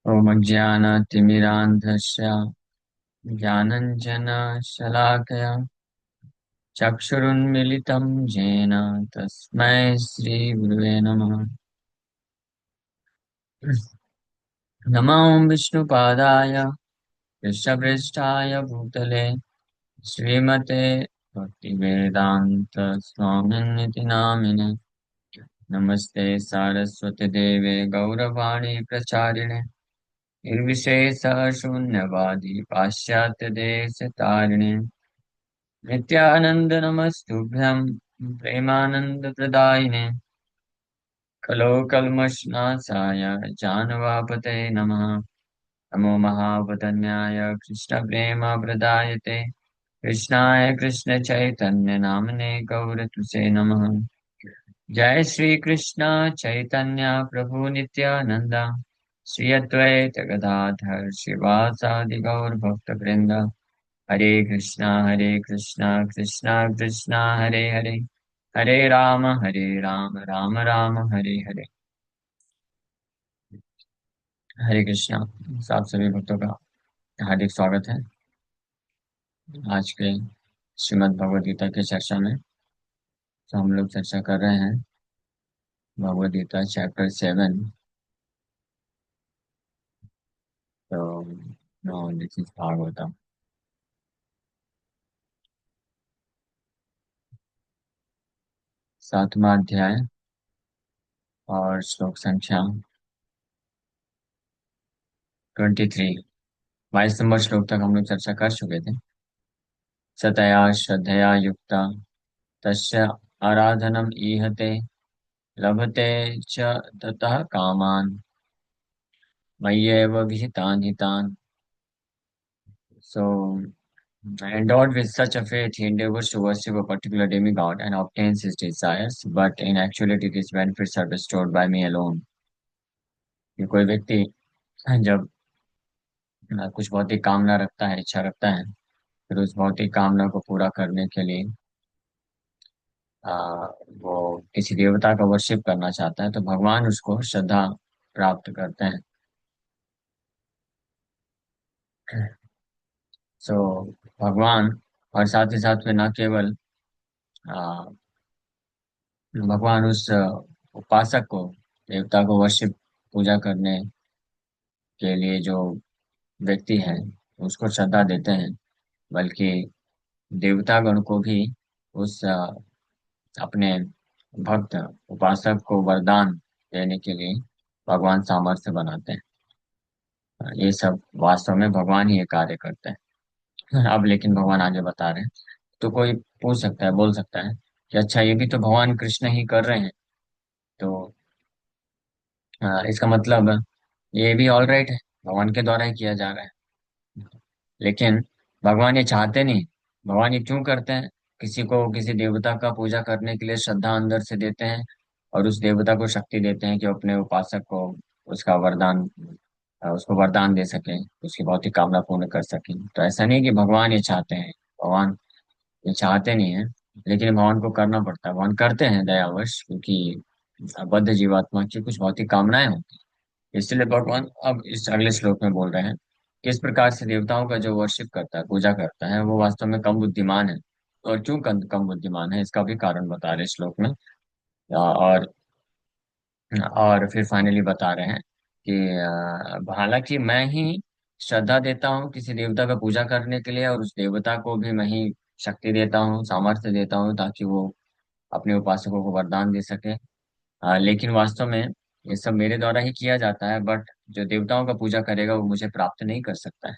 ॐ अज्ञानतिमिरान्धस्य ज्ञानञ्जनशलाकया चक्षुरुन्मिलितं येन तस्मै श्रीगुरुवे नमः। नमो विष्णुपादाय कृष्णपृष्ठाय भूतले श्रीमते भक्तिवेदान्त स्वामिन्निति नामिने। नमस्ते सारस्वती देवे गौरवाणी प्रचारिणे निर्विशेष शून्यवादी पाश्चात्य देश तारिणे नित्यानंद नमस्तुभ्यं प्रेमानंद प्रदायिने कलो कल्मषनाशाय जानवापते नमः। नमो महावदन्याय कृष्ण प्रेम प्रदायते कृष्णाय कृष्ण चैतन्य नामने गौरतुसे नमः। जय श्री कृष्ण चैतन्य प्रभु नित्यानंद श्री अद्वैत गदाधर शिवासादि गौर भक्त वृंद। हरे कृष्णा कृष्णा कृष्णा हरे हरे हरे राम राम राम हरे हरे। हरे कृष्णा। आप सभी भक्तों का हार्दिक स्वागत है आज के श्रीमद् भगवद गीता की चर्चा में। तो हम लोग चर्चा कर रहे हैं भगवद गीता चैप्टर 7। तो नो दिस इज भागवतम, 7वां अध्याय और श्लोक संख्या 23। 22 नंबर श्लोक तक हम लोग चर्चा कर चुके थे। सतया श्रद्धया युक्ता तस्य आराधनम ईहते लभते च ततः कामान् मय्येव विहितान् हितान्। So, endowed with such a faith, he endeavors to worship a particular demigod and obtains his desires, but in actuality, these benefits are bestowed by me alone. कि कोई व्यक्ति जब कुछ भौतिक कामना रखता है, इच्छा रखता है, फिर उस भौतिक कामना को पूरा करने के लिए आ, वो किसी देवता का वर्शिप करना चाहता है, तो भगवान उसको श्रद्धा प्राप्त करते हैं। सो भगवान, और साथ ही साथ में न केवल आ, भगवान उस उपासक को, देवता को वर्शिप पूजा करने के लिए जो व्यक्ति है उसको श्रद्धा देते हैं, बल्कि देवतागण को भी उस अपने भक्त उपासक को वरदान देने के लिए भगवान सामर्थ्य बनाते हैं। ये सब वास्तव में भगवान ही ये कार्य करते हैं। अब लेकिन भगवान आगे बता रहे हैं। तो कोई पूछ सकता है, बोल सकता है कि अच्छा, ये भी तो भगवान कृष्ण ही कर रहे हैं, तो इसका मतलब ये भी ऑल राइट है, भगवान के द्वारा ही किया जा रहा है। लेकिन भगवान ये चाहते नहीं। भगवान ये क्यों करते हैं? किसी को किसी देवता का पूजा करने के लिए श्रद्धा अंदर से देते हैं, और उस देवता को शक्ति देते हैं कि वो अपने उपासक को उसका वरदान उसको वरदान दे सके, उसकी भौतिक कामना पूर्ण कर सके। तो ऐसा नहीं कि भगवान ये चाहते हैं, भगवान ये चाहते नहीं है, लेकिन भगवान को करना पड़ता है। भगवान करते हैं दयावश, क्योंकि बद्ध जीवात्मा की कुछ भौतिक कामनाएं होती हैं। इसलिए भगवान अब इस अगले श्लोक में बोल रहे हैं, किस प्रकार से देवताओं का जो वर्शिप करता है, पूजा करता है, वो वास्तव में कम बुद्धिमान है। और क्यों कम बुद्धिमान है, इसका भी कारण बता रहे हैं श्लोक में। और फिर फाइनली बता रहे हैं कि हालांकि मैं ही श्रद्धा देता हूँ किसी देवता का पूजा करने के लिए, और उस देवता को भी मैं ही शक्ति देता हूँ, सामर्थ्य देता हूँ, ताकि वो अपने उपासकों को वरदान दे सके। लेकिन वास्तव में ये सब मेरे द्वारा ही किया जाता है, बट जो देवताओं का पूजा करेगा वो मुझे प्राप्त नहीं कर सकता है।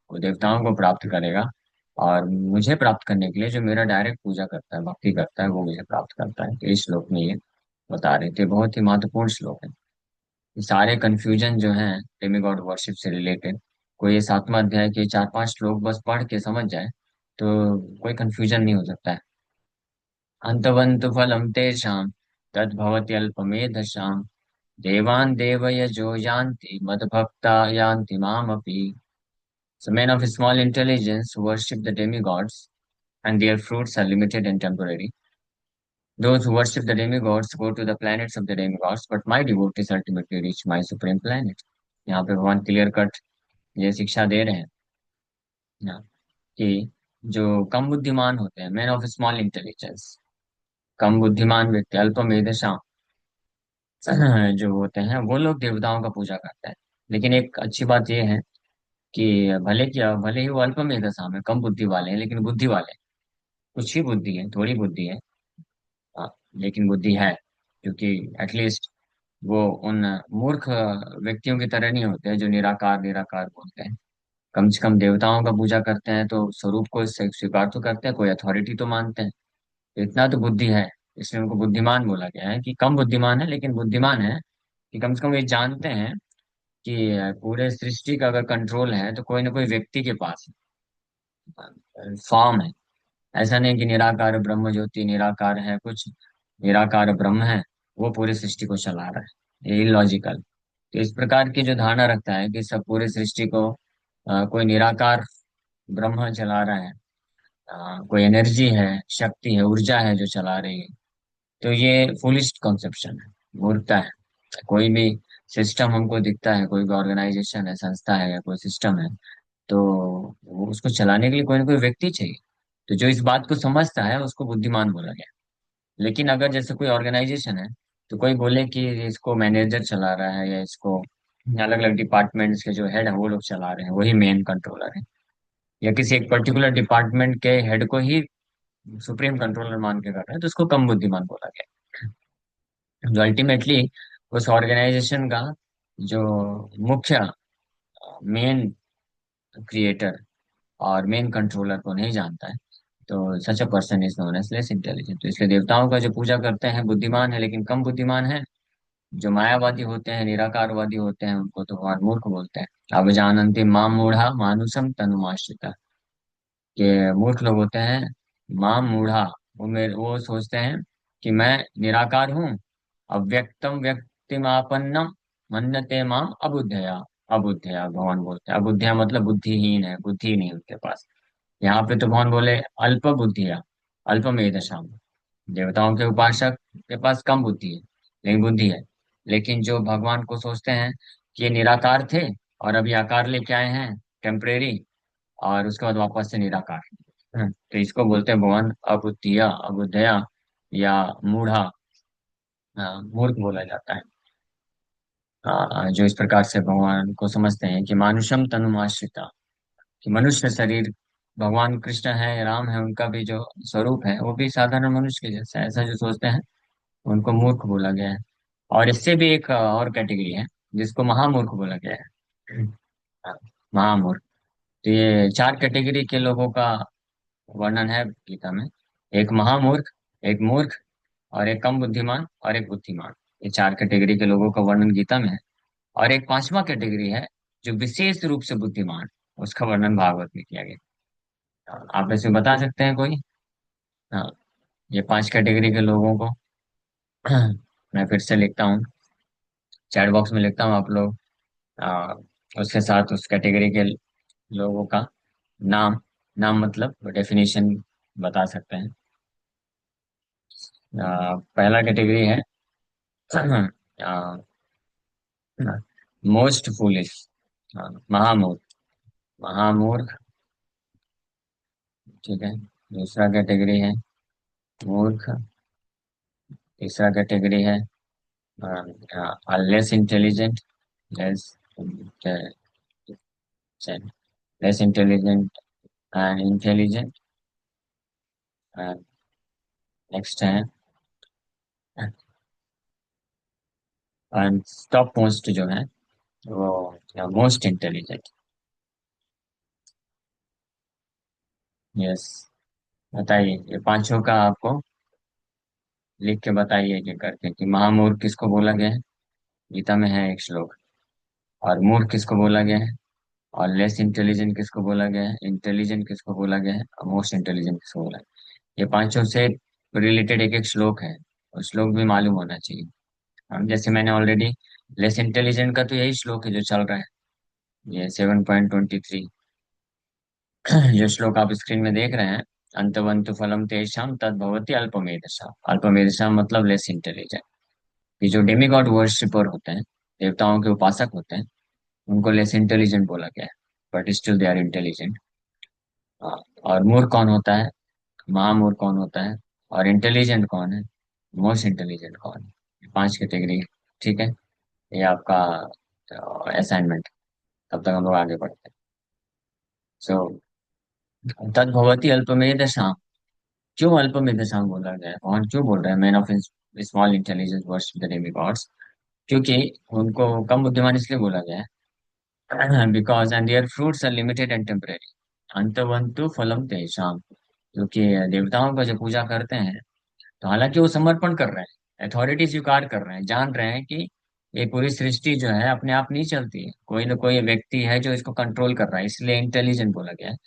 वो देवताओं को प्राप्त करेगा, और मुझे प्राप्त करने के लिए जो मेरा डायरेक्ट पूजा करता है, भक्ति करता है, वो मुझे प्राप्त करता है। तो इस श्लोक में ये बता रहे थे। बहुत ही महत्वपूर्ण श्लोक है। ये सारे कंफ्यूजन जो हैं डेमिगॉड वर्शिप से रिलेटेड, कोई ये 7वां अध्याय के 4-5 श्लोक बस पढ़ के समझ जाए तो कोई कंफ्यूजन नहीं हो सकता है। अंतवंतु फलम तेषां तद्भवत्यल्पमेधसाम् देवान् देवयजो यान्ति मद्भक्ता यान्ति मामपि। So men of small intelligence worship the demigods, and their fruits are limited and temporary. Those who worship the demigods go to the planets of the demigods, but my devotees ultimately reach my supreme planet. यहाँ पे भगवान clear cut ये शिक्षा दे रहे हैं ना, कि जो कम बुद्धिमान होते हैं, मैन ऑफ स्मॉल इंटेलिजेंस, कम बुद्धिमान व्यक्ति, अल्प मेधशाम जो होते हैं, वो लोग देवताओं का पूजा करते हैं। लेकिन एक अच्छी बात यह है कि भले ही वो अल्प मेधशाम है, कम बुद्धि वाले हैं, लेकिन बुद्धि वाले हैं। कुछ ही बुद्धि है, थोड़ी बुद्धि है, हाँ, लेकिन बुद्धि है, क्योंकि एटलीस्ट वो उन मूर्ख व्यक्तियों की तरह नहीं होते हैं जो निराकार निराकार बोलते हैं। कम से कम देवताओं का पूजा करते हैं तो स्वरूप को स्वीकार तो करते हैं, कोई अथॉरिटी तो मानते हैं। तो इतना तो बुद्धि है, इसलिए उनको बुद्धिमान बोला गया है, कि कम बुद्धिमान है लेकिन बुद्धिमान है, कि कम से कम ये जानते हैं कि पूरे सृष्टि का अगर कंट्रोल है तो कोई ना कोई व्यक्ति के पास फॉर्म है। ऐसा नहीं कि निराकार ब्रह्म ज्योति निराकार है कुछ, निराकार ब्रह्म है वो पूरी सृष्टि को चला रहा है, ये इलॉजिकल। तो इस प्रकार की जो धारणा रखता है कि सब पूरी सृष्टि को कोई निराकार ब्रह्म चला रहा है, कोई एनर्जी है, शक्ति है, ऊर्जा है जो चला रही है, तो ये फुलिश कॉन्सेप्शन है, मूर्खता है। कोई भी सिस्टम हमको दिखता है, कोई भी ऑर्गेनाइजेशन है, संस्था है, या कोई सिस्टम है, तो वो उसको चलाने के लिए कोई ना कोई व्यक्ति चाहिए। तो जो इस बात को समझता है उसको बुद्धिमान बोला गया। लेकिन अगर जैसे कोई ऑर्गेनाइजेशन है, तो कोई बोले कि इसको मैनेजर चला रहा है, या इसको अलग अलग डिपार्टमेंट्स के जो हेड है वो लोग चला रहे हैं, वही मेन कंट्रोलर है, या किसी एक पर्टिकुलर डिपार्टमेंट के हेड को ही सुप्रीम कंट्रोलर मान के कर रहे हैं, तो उसको कम बुद्धिमान बोला गया। जो अल्टीमेटली उस ऑर्गेनाइजेशन का जो मुख्य मेन क्रिएटर और मेन कंट्रोलर को नहीं जानता है, तो such a person is known as less intelligent. तो इसलिए देवताओं का जो पूजा करते हैं बुद्धिमान है लेकिन कम बुद्धिमान है। जो मायावादी होते हैं, निराकारवादी होते हैं, उनको तो भगवान मूर्ख बोलते हैं। अब जानन्ति माम मूढ़ा मानुषम तनुमाश्रिता, के मूर्ख लोग होते हैं माम मूढ़ा, वो सोचते हैं कि मैं निराकार हूँ, अव्यक्तम व्यक्तिमापन्नम मन्यते माम अबुद्धया। अबुद्धया भगवान बोलते हैं, अबुद्धया मतलब बुद्धिहीन है, बुद्धि नहीं उनके पास। यहाँ पे तो भगवान बोले अल्प बुद्धिया, अल्प मेधशाम, देवताओं के उपासक के पास कम बुद्धि है, लेकिन बुद्धि है। लेकिन जो भगवान को सोचते हैं कि ये निराकार थे और अभी आकार लेके आए हैं, टेम्परेरी, और उसके बाद वापस से निराकार। तो इसको बोलते हैं भगवान अबुद्धिया, अबुद्धया, या मूढ़ा, मूर्ख बोला जाता है। जो इस प्रकार से भगवान को समझते हैं कि मानुषम तनुमाश्रिता, कि मनुष्य शरीर, भगवान कृष्ण है, राम है, उनका भी जो स्वरूप है वो भी साधारण मनुष्य के जैसा है, ऐसा जो सोचते हैं उनको मूर्ख बोला गया है। और इससे भी एक और कैटेगरी है जिसको महामूर्ख बोला गया है। हाँ, महामूर्ख। तो ये चार कैटेगरी के लोगों का वर्णन है गीता में। एक महामूर्ख, एक मूर्ख, और एक कम बुद्धिमान, और एक बुद्धिमान। ये चार कैटेगरी के लोगों का वर्णन गीता में है। और एक पांचवा कैटेगरी है जो विशेष रूप से बुद्धिमान, उसका वर्णन भागवत में किया गया। आप ऐसे बता सकते हैं कोई? हाँ, ये पांच कैटेगरी के लोगों को मैं फिर से लिखता हूँ, चैट बॉक्स में लिखता हूँ, आप लोग आ, उसके साथ उस कैटेगरी के लोगों का नाम, नाम मतलब डेफिनेशन बता सकते हैं। पहला कैटेगरी है मोस्ट फूलिश, महामूर्ख, महामूर्ख, ठीक है। दूसरा कैटेगरी है मूर्ख। तीसरा कैटेगरी है less intelligent, less less intelligent and intelligent. Next है टॉप मोस्ट जो है वो मोस्ट इंटेलिजेंट। यस, बताइए ये पांचों का आपको लिख के बताइए कि करके, कि महामूर्ख किसको बोला गया है। गीता में है एक श्लोक। और मूर्ख किसको बोला गया है, और लेस इंटेलिजेंट किसको बोला गया है, इंटेलिजेंट किसको बोला गया है, और मोस्ट इंटेलिजेंट किसको बोला है। ये पांचों से रिलेटेड एक एक श्लोक है, और श्लोक भी मालूम होना चाहिए। हम जैसे मैंने ऑलरेडी, लेस इंटेलिजेंट का तो यही श्लोक है जो चल रहा है, ये 7.23। जो श्लोक आप स्क्रीन में देख रहे हैं, अंतवंतु फलम तेषाम तद्भवति अल्पमेधसाम। अल्पमेधसाम मतलब लेस इंटेलिजेंट। ये जो डेमिगॉड वर्शिपर होते हैं, देवताओं के उपासक होते हैं, उनको लेस इंटेलिजेंट बोला गया है, but still they are intelligent. और मूर्ख कौन होता है, महामूर्ख कौन होता है, और इंटेलिजेंट कौन है, मोस्ट इंटेलिजेंट कौन है, ये पांच कैटेगरी। ठीक है, ये आपका असाइनमेंट। तब तक हम लोग आगे बढ़ते हैं। सो तद्भवती अल्पमेधसाम। क्यों अल्पमेधसाम बोला गया है, कौन क्यों बोल रहा है man of small intelligence worship the demigods? क्योंकि उनको कम बुद्धिमान इसलिए बोला गया है because and their fruits are limited and temporary, अंतवंतु फलम तेषाम। क्योंकि देवताओं का जो पूजा करते हैं, तो हालांकि वो समर्पण कर रहे हैं, अथॉरिटी स्वीकार कर रहे हैं, जान रहे हैं कि ये पूरी सृष्टि जो है अपने आप नहीं चलती है, कोई ना कोई व्यक्ति है जो इसको कंट्रोल कर रहा है, इसलिए इंटेलिजेंट बोला गया है।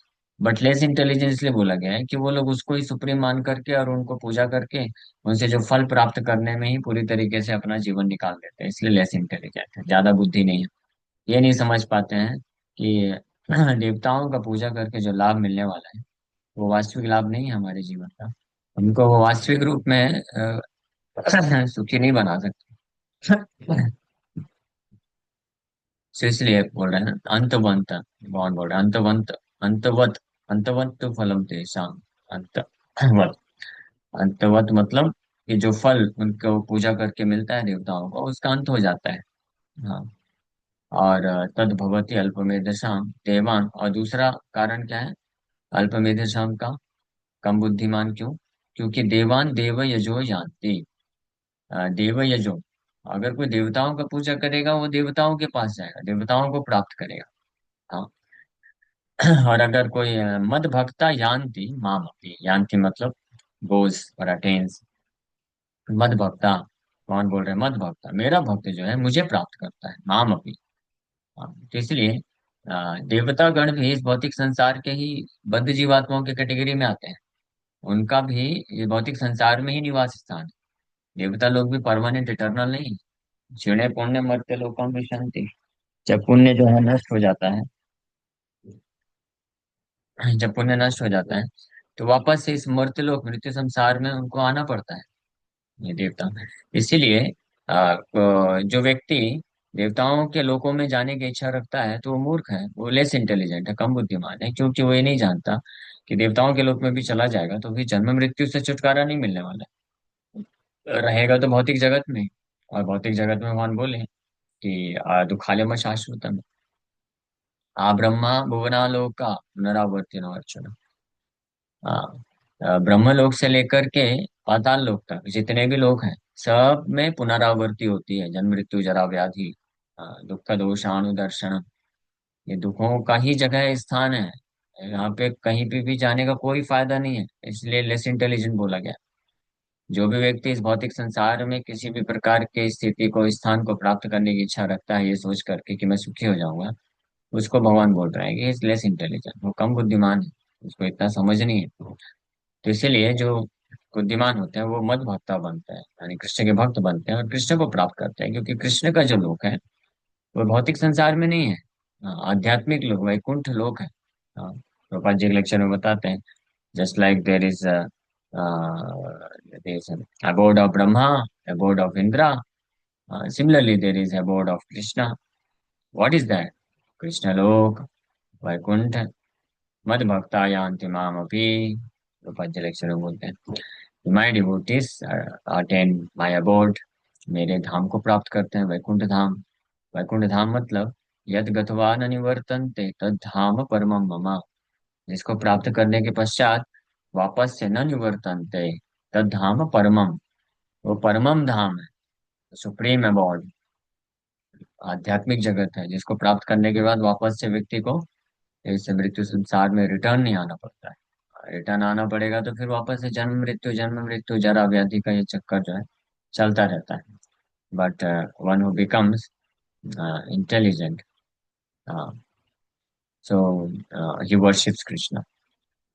बट लेस इंटेलिजेंस इसलिए बोला गया है कि वो लोग उसको ही सुप्रीम मान करके और उनको पूजा करके उनसे जो फल प्राप्त करने में ही पूरी तरीके से अपना जीवन निकाल देते हैं, इसलिए लेस इंटेलिजेंट है, ज्यादा बुद्धि नहीं है। ये नहीं समझ पाते हैं कि देवताओं का पूजा करके जो लाभ मिलने वाला है, वो वास्तविक लाभ नहीं है हमारे जीवन का। हमको वो वास्तविक रूप में सुखी नहीं बना सकते। तो इसलिए बोल रहे हैं ना, अंतवंत, कौन बोल रहा है अंतवंत, अंतवत, अंतवत फलम तेषाम, अंतवत, अंतवत मतलब कि जो फल उनको पूजा करके मिलता है देवताओं को, उसका अंत हो जाता है। हाँ। और तद अल्पमेधसाम देवान, और दूसरा कारण क्या है अल्पमेधसाम का, कम बुद्धिमान क्यों? क्योंकि देवान देव यजो यान्ति, देव यजो, अगर कोई देवताओं का पूजा करेगा वो देवताओं के पास जाएगा, देवताओं को प्राप्त करेगा। हाँ। और अगर कोई मद भक्ता यान्ति माम अपि, यान्ति मतलब गोज और अटेन्स, मद भक्ता, कौन बोल रहे हैं, मद भक्ता मेरा भक्त जो है मुझे प्राप्त करता है, माम अपि। हाँ, तो इसलिए देवता गण भी इस भौतिक संसार के ही बद्ध जीवात्माओं की कैटेगरी में आते हैं, उनका भी ये भौतिक संसार में ही निवास स्थान है। देवता लोग भी परमानेंट इटर्नल नहीं, क्षीणे पुण्य मर्त्य लोकों में शांति। जब पुण्य जो है नष्ट हो जाता है, जब पुण्य नष्ट हो जाता है, तो वापस से इस मर्त्यलोक मृत्यु संसार में उनको आना पड़ता है, ये देवता। इसीलिए जो व्यक्ति देवताओं के लोकों में जाने की इच्छा रखता है, तो वो मूर्ख है, वो लेस इंटेलिजेंट है, कम बुद्धिमान है, क्योंकि वो ये नहीं जानता कि देवताओं के लोक में भी चला जाएगा तो भी जन्म मृत्यु से छुटकारा नहीं मिलने वाला है, रहेगा तो भौतिक जगत में। और भौतिक जगत में भगवान बोले कि दुखालय शाश्वतम, आ ब्रह्मा भुवनालोका पुनरावर्तिनो अर्जुन। हाँ, ब्रह्मलोक से लेकर के पाताल लोक तक जितने भी लोग हैं, सब में पुनरावृत्ति होती है, जन्म मृत्यु जरा व्याधि, दुख दोषाणुदर्शन, ये दुखों का ही जगह स्थान है। यहाँ पे कहीं पे भी जाने का कोई फायदा नहीं है, इसलिए लेस इंटेलिजेंट बोला गया। जो भी व्यक्ति इस भौतिक संसार में किसी भी प्रकार के स्थिति को, स्थान को प्राप्त करने की इच्छा रखता है, ये सोच करके कि मैं सुखी हो जाऊंगा, उसको भगवान बोल रहे हैं कि इज लेस इंटेलिजेंट, वो कम बुद्धिमान है, उसको इतना समझ नहीं है। तो इसीलिए जो बुद्धिमान होते हैं वो मद भक्ता बनते हैं, यानी कृष्ण के भक्त बनते हैं और कृष्ण को प्राप्त करते हैं, क्योंकि कृष्ण का जो लोक है वो भौतिक संसार में नहीं है। आध्यात्मिक लोक, वैकुंठ लोक है। हाँ, प्रभुपाद जी लेक्चर में बताते हैं, just like there is abode of Brahma, abode of Indra. Similarly, there is abode of Krishna. What is that? Krishna lok, Vaikuntha, मद भक्ता यान्ति मामपि, रूपांजल अक्षर बोलते हैं। My devotees attain my abode, मेरे धाम को प्राप्त करते हैं, वैकुंठ धाम। वैकुंठ धाम मतलब यद गत्वा न निवर्तन्ते तद धाम परमम मम, जिसको प्राप्त करने के पश्चात वापस से न निवर्तन्ते तद धाम परमम, वो परमम धाम है, सुप्रीम अबॉर्ड, आध्यात्मिक जगत है, जिसको प्राप्त करने के बाद वापस से व्यक्ति को इस मृत्यु संसार में रिटर्न नहीं आना पड़ता है। रिटर्न आना पड़ेगा तो फिर वापस से जन्म मृत्यु जरा व्याधि का ये चक्कर जो है चलता रहता है। But one who becomes intelligent, so he worships Krishna.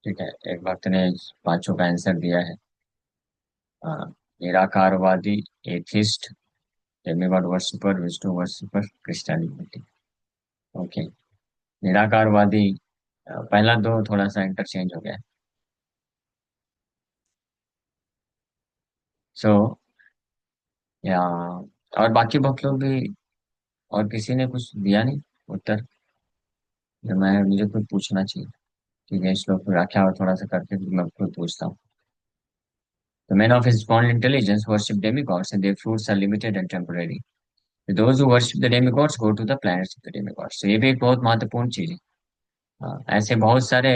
ठीक है, एक भक्त ने पांचों का आंसर दिया है। निराकारवादी, atheist, demigod worshipper, Vishnu worshipper, Christianity. Okay. निराकारवादी, पहला दो थोड़ा सा इंटरचेंज हो गया। सो या और बाकी भक्त लोग भी, और किसी ने कुछ दिया नहीं, उत्तर जो मैं मुझे खुद पूछना चाहिए। ठीक है, श्लोक की व्याख्या और थोड़ा सा करके फिर मैं खुद पूछता हूँ। The men of his small intelligence worship demigods and their fruits are limited and temporary. Those who worship the demigods go to the planets of the demigods. तो ये भी एक बहुत महत्वपूर्ण चीज है। ऐसे बहुत सारे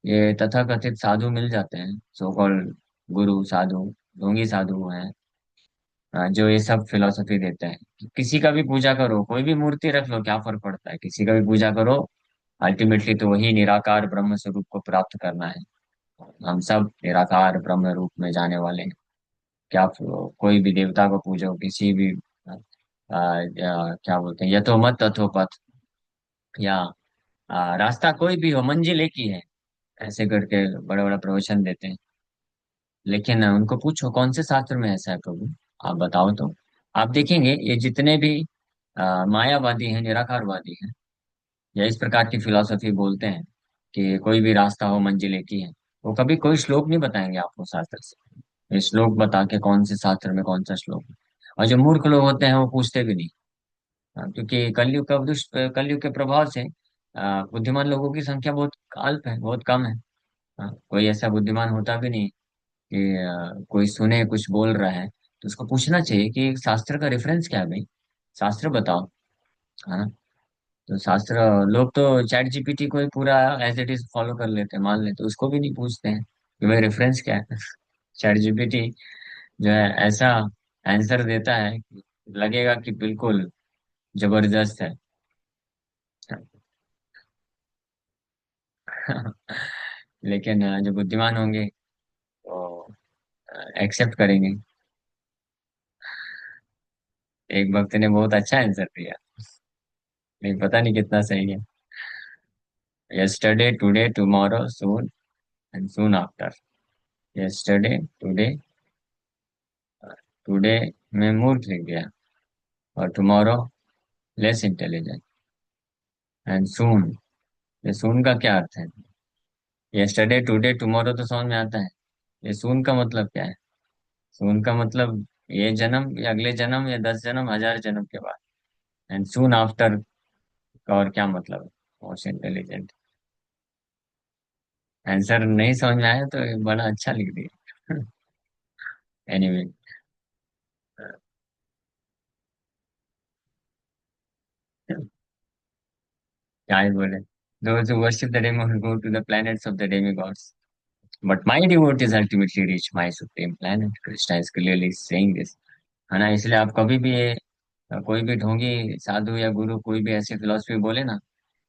ये तथाकथित साधु मिल जाते हैं, सो कॉल्ड गुरु साधु, ढोंगी साधु हैं, जो ये सब फिलोसफी देते हैं कि किसी का भी पूजा करो, कोई भी मूर्ति रख लो, क्या फर्क पड़ता है, किसी का भी पूजा करो, अल्टीमेटली तो वही निराकार ब्रह्म स्वरूप को प्राप्त करना है। हम सब निराकार ब्रह्म रूप में जाने वाले हैं। क्या कोई भी देवता को पूजो, किसी भी क्या बोलते हैं, यथो मत तथो पथ, या रास्ता कोई भी हो, मंजिल एक ही है, ऐसे करके बड़े बड़े प्रवचन देते हैं। लेकिन उनको पूछो कौन से शास्त्र में ऐसा है प्रभु, आप बताओ तो। आप देखेंगे ये जितने भी मायावादी हैं, निराकारवादी हैं, या इस प्रकार की फिलॉसफी बोलते हैं कि कोई भी रास्ता हो, मंजिल एक ही है, वो कभी कोई श्लोक नहीं बताएंगे आपको शास्त्र से। ये श्लोक बता के कौन से शास्त्र में कौन सा श्लोक है। और जो मूर्ख लोग होते हैं वो पूछते भी नहीं। क्योंकि कलयुग के प्रभाव से बुद्धिमान लोगों की संख्या बहुत अल्प है, बहुत कम है। कोई ऐसा बुद्धिमान होता भी नहीं कि कोई सुने कुछ बोल रहा है तो उसको पूछना चाहिए कि शास्त्र का रेफरेंस क्या है भाई, शास्त्र बताओ। है ना। तो शास्त्र, लोग तो चैट जीपीटी को ही पूरा एज इट इज फॉलो कर लेते हैं, मान लेते हैं, उसको भी नहीं पूछते हैं कि भाई रेफरेंस क्या है। चैट जीपीटी जो है ऐसा आंसर देता है कि लगेगा कि बिल्कुल जबरदस्त है। लेकिन जो बुद्धिमान होंगे वो एक्सेप्ट करेंगे। एक भक्त ने बहुत अच्छा आंसर दिया, नहीं पता नहीं कितना सही है। Yesterday today tomorrow soon and soon after. Yesterday today, today में मूर्ख लिख दिया, और tomorrow less intelligent, and soon, ये सून का क्या अर्थ है? यस्टरडे टुडे टुमारो तो समझ में आता है, ये सून का मतलब क्या है? सून का मतलब ये जन्म या अगले जन्म या 10 जन्म, 1000 जन्म के बाद। एंड सून आफ्टर का और क्या मतलब है? Most intelligent. आंसर नहीं समझ में आया तो ये बड़ा अच्छा लिख दिया। एनीवे, क्या ही बोले। Those who worship the demon go to the planets of the demigods. But my devotees ultimately reach my supreme planet. Krishna is clearly saying this. है ना, इसलिए आप कभी भी ये कोई भी ढोंगी साधु या गुरु कोई भी ऐसी फिलोसफी बोले ना,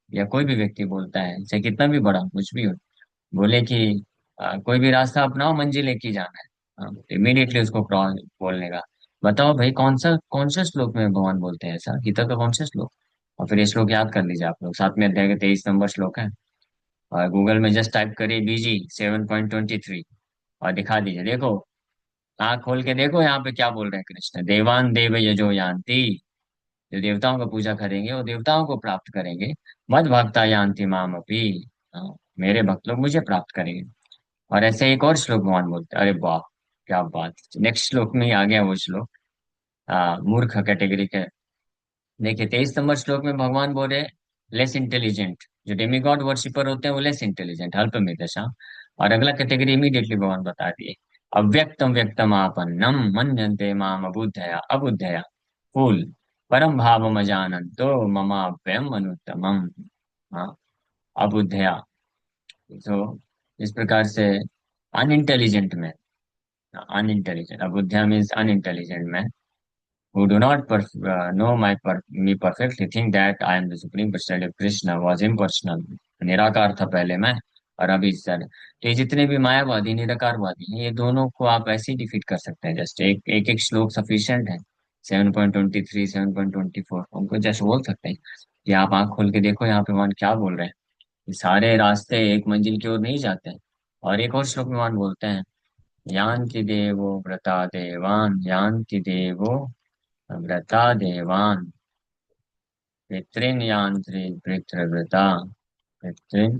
या कोई भी व्यक्ति बोलता है चाहे कितना भी बड़ा कुछ भी हो, बोले कि कोई भी रास्ता अपनाओ, मंजिल एक ही जाना है, इमीडिएटली उसको क्रॉस बोलने का। बताओ भाई कौन सा श्लोक में भगवान बोलते हैं ऐसा, गीता का कौन सा श्लोक? और फिर ये श्लोक याद कर लीजिए आप लोग, 7वें अध्याय का 23 नंबर श्लोक है। और गूगल में जस्ट टाइप करिए बीजी 7.23 और दिखा दीजिए, देखो, आँख खोल के देखो यहाँ पे क्या बोल रहे हैं कृष्ण, देवान देव यजो यान्ति। जो देवताओं का पूजा करेंगे वो देवताओं को प्राप्त करेंगे। मद भक्ता यान्ति माम अपी। हाँ, मेरे भक्त लोग मुझे प्राप्त करेंगे। और ऐसे एक और श्लोक भगवान बोलते हैं, अरे वाह, क्या बात। नेक्स्ट श्लोक में ही आ गया वो श्लोक, मूर्ख कैटेगरी के। देखिए 23 नंबर श्लोक में भगवान बोल रहे लेस इंटेलिजेंट, जो डेमिगॉड वर्शिपर होते हैं वो लेस इंटेलिजेंट, अल्पमेधसा। और अगला कैटेगरी इमीडिएटली भगवान बता दिए, अव्यक्तम व्यक्तम आपन्नम मन्यन्ते माम अबुद्धया अबुद्धया फूल परम भावम अजानन्तो ममाप्ययम अनुत्तमम। हाँ, अबुद्धया। तो इस प्रकार से अनइंटेलिजेंट में, अनइंटेलिजेंट, अबुद्धया मीन्स अनइंटेलिजेंट में, who do not know me perfectly think that I am the supreme personality of Krishna was impersonal। निराकार था पहले मैं, और अभी सर। तो ये जितने भी मायावादी निराकारवादी हैं, ये दोनों को आप ऐसे ही डिफीट कर सकते हैं, जस्ट एक एक एक श्लोक सफिशियंट है। 7.23, 7.24 उनको जस्ट बोल सकते हैं कि आप आंख खोल के देखो यहाँ पे भगवान क्या बोल रहे हैं। ये सारे रास्ते एक मंजिल की ओर नहीं जाते हैं। और एक और श्लोक में भगवान बोलते हैं, यान्ति देवो व्रता देवान, यान्ति देवो व्रता देवान, पितॄन् यान्ति पितृव्रता, पितॄन्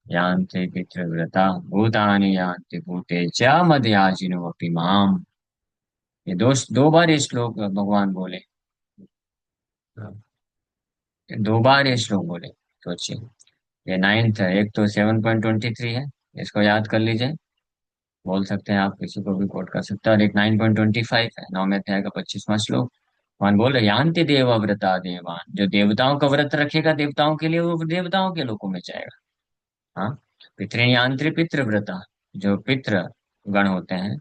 यान्ति पितृव्रता, भूतानि यान्ति भूतेज्य मदयाजिनो अपि माम। ये दो दो बार ये श्लोक भगवान बोले। दो बार ये श्लोक बोले, सोचिए। ये नाइन्थ है, एक तो 7.23 है, इसको याद कर लीजिए। बोल सकते हैं, आप किसी को भी कोट कर सकते हैं। और एक 9.25 है, 9वें अध्याय का 25वां श्लोक। भगवान बोल रहे, यान्ति देव व्रता देवान, जो देवताओं का व्रत रखेगा देवताओं के लिए, वो देवताओं के लोकों में जाएगा। हाँ। पितृयान्त्रि पितृव्रता, जो पितृ गण होते हैं,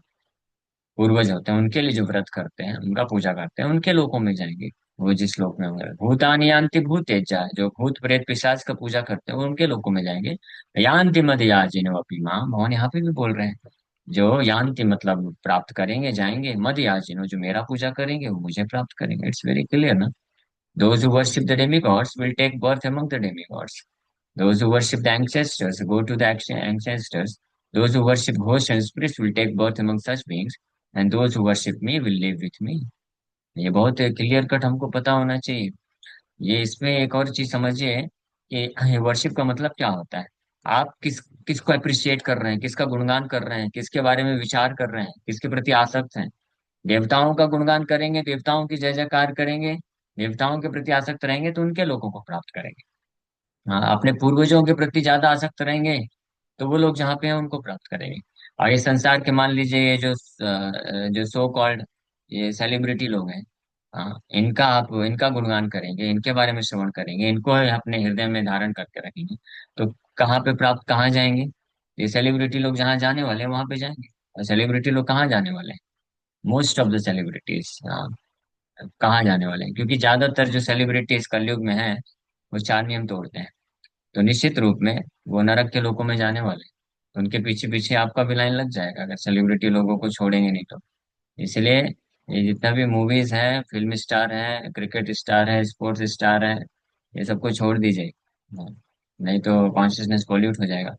पूर्वज होते हैं, उनके लिए जो व्रत करते हैं, उनका पूजा करते हैं, उनके लोकों में जाएंगे। वो जिस लोक में होंगे। भूतानि यान्ति भूतेज्जा, जो भूत प्रेत पिशाच का पूजा करते हैं, वो उनके लोकों में जाएंगे। यान्ति मद याजिनो अपि मां, भगवान यहाँ पे भी बोल रहे हैं। जो यान्ति मतलब प्राप्त करेंगे, जाएंगे। मद याजिनो, जो मेरा पूजा करेंगे, वो मुझे प्राप्त करेंगे। इट्स वेरी क्लियर ना। Those who worship the demigods will take birth among the demigods. Those who worship the ancestors go to the ancestors. Those who worship ghosts and spirits will take birth among such beings. And those who worship me will live with me. ये बहुत clear cut हमको पता होना चाहिए। ये इसमें एक और चीज समझिए कि वर्शिप का मतलब क्या होता है। आप किसको अप्रिशिएट कर रहे हैं, किसका गुणगान कर रहे हैं, किसके बारे में विचार कर रहे हैं, किसके प्रति आसक्त हैं। देवताओं का गुणगान करेंगे, देवताओं की जय जयकार करेंगे, देवताओं के प्रति आसक्त रहेंगे, तो उनके लोगों को प्राप्त करेंगे। हाँ, अपने पूर्वजों के प्रति ज्यादा आसक्त रहेंगे, तो वो लोग जहाँ पे हैं उनको प्राप्त करेंगे। और इस संसार के मान लीजिए ये जो सो कॉल्ड ये सेलिब्रिटी लोग हैं, हाँ, इनका आप इनका गुणगान करेंगे, इनके बारे में श्रवण करेंगे, इनको अपने हृदय में धारण करके रखेंगे, तो कहाँ पे प्राप्त, कहाँ जाएंगे। ये सेलिब्रिटी लोग जहाँ जाने वाले हैं वहां पे जाएंगे। और सेलिब्रिटी लोग कहाँ जाने वाले हैं, मोस्ट ऑफ द सेलिब्रिटीज कहाँ जाने वाले हैं, क्योंकि ज्यादातर जो सेलिब्रिटीज कलयुग में है, वो चार नियम तोड़ते हैं। तो निश्चित रूप में वो नरक के लोकों में जाने वाले हैं। तो उनके पीछे पीछे आपका भी लाइन लग जाएगा, अगर सेलिब्रिटी लोगों को छोड़ेंगे नहीं तो। इसलिए ये जितना भी मूवीज है, फिल्म स्टार है, क्रिकेट स्टार है, स्पोर्ट्स स्टार है, ये सबको छोड़ दीजिए। हाँ, नहीं तो कॉन्शियसनेस पॉल्यूट हो जाएगा।